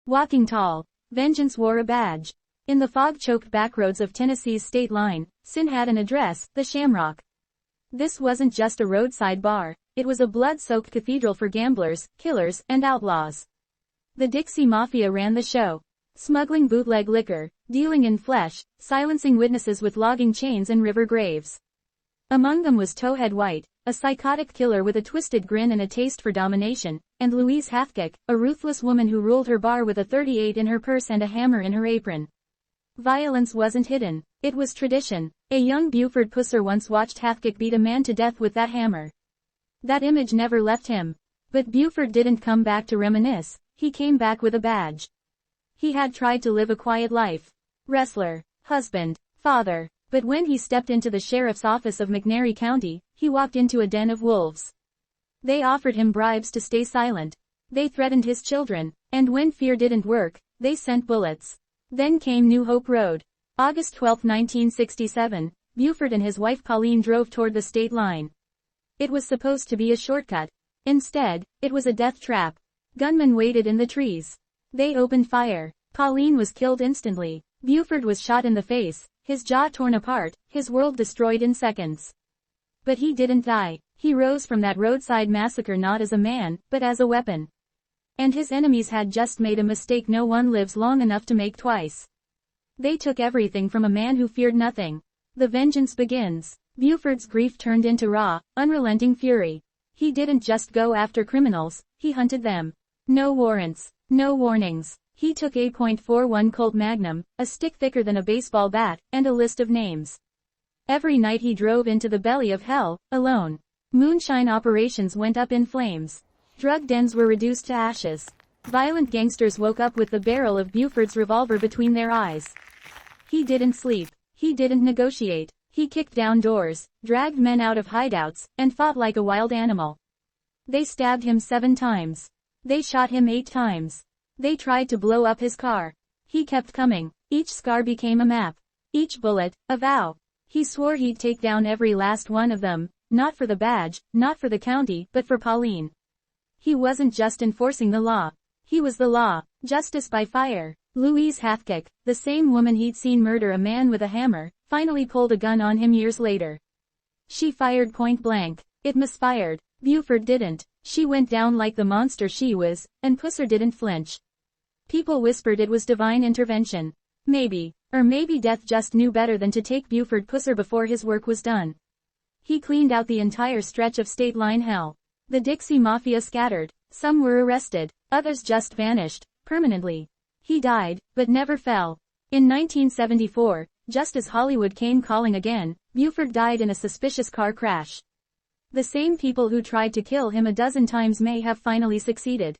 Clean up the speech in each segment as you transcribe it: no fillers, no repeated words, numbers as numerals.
Walking tall, vengeance wore a badge. In the fog-choked backroads of Tennessee's state line, sin had an address, the Shamrock. This wasn't just a roadside bar, it was a blood-soaked cathedral for gamblers, killers, and outlaws. The Dixie Mafia ran the show, smuggling bootleg liquor, dealing in flesh, silencing witnesses with logging chains and river graves. Among them was Towhead White, a psychotic killer with a twisted grin and a taste for domination, and Louise Hathcock, a ruthless woman who ruled her bar with a .38 in her purse and a hammer in her apron. Violence wasn't hidden, it was tradition. A young Buford Pusser once watched Hathcock beat a man to death with that hammer. That image never left him. But Buford didn't come back to reminisce, he came back with a badge. He had tried to live a quiet life. Wrestler, husband, father. But when he stepped into the sheriff's office of McNairy County, he walked into a den of wolves. They offered him bribes to stay silent. They threatened his children, and when fear didn't work, they sent bullets. Then came New Hope Road. August 12, 1967, Buford and his wife Pauline drove toward the state line. It was supposed to be a shortcut. Instead, it was a death trap. Gunmen waited in the trees. They opened fire. Pauline was killed instantly. Buford was shot in the face, his jaw torn apart, his world destroyed in seconds. But he didn't die. He rose from that roadside massacre not as a man, but as a weapon. And his enemies had just made a mistake no one lives long enough to make twice. They took everything from a man who feared nothing. The vengeance begins. Buford's grief turned into raw, unrelenting fury. He didn't just go after criminals, he hunted them. No warrants, no warnings. He took a .41 Colt Magnum, a stick thicker than a baseball bat, and a list of names. Every night he drove into the belly of hell, alone. Moonshine operations went up in flames. Drug dens were reduced to ashes. Violent gangsters woke up with the barrel of Buford's revolver between their eyes. He didn't sleep. He didn't negotiate. He kicked down doors, dragged men out of hideouts, and fought like a wild animal. They stabbed him 7 times. They shot him 8 times. They tried to blow up his car. He kept coming. Each scar became a map. Each bullet, a vow. He swore he'd take down every last one of them, not for the badge, not for the county, but for Pauline. He wasn't just enforcing the law. He was the law. Justice by fire. Louise Hathcock, the same woman he'd seen murder a man with a hammer, finally pulled a gun on him years later. She fired point blank. It misfired. Buford didn't. She went down like the monster she was, and Pusser didn't flinch. People whispered it was divine intervention. Maybe. Or maybe death just knew better than to take Buford Pusser before his work was done. He cleaned out the entire stretch of state line hell. The Dixie Mafia scattered. Some were arrested. Others just vanished, permanently. He died, but never fell. In 1974, just as Hollywood came calling again, Buford died in a suspicious car crash. The same people who tried to kill him a dozen times may have finally succeeded.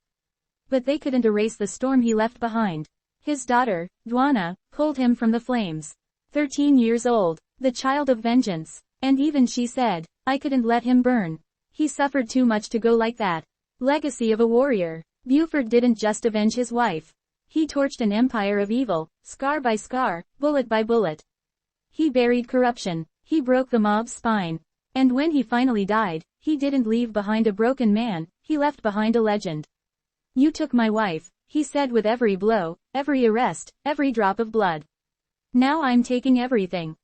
But they couldn't erase the storm he left behind. His daughter, Dwana, pulled him from the flames. 13 years old, the child of vengeance. And even she said, I couldn't let him burn. He suffered too much to go like that. Legacy of a warrior. Buford didn't just avenge his wife. He torched an empire of evil, scar by scar, bullet by bullet. He buried corruption. He broke the mob's spine. And when he finally died, he didn't leave behind a broken man, he left behind a legend. You took my wife, he said with every blow, every arrest, every drop of blood. Now I'm taking everything.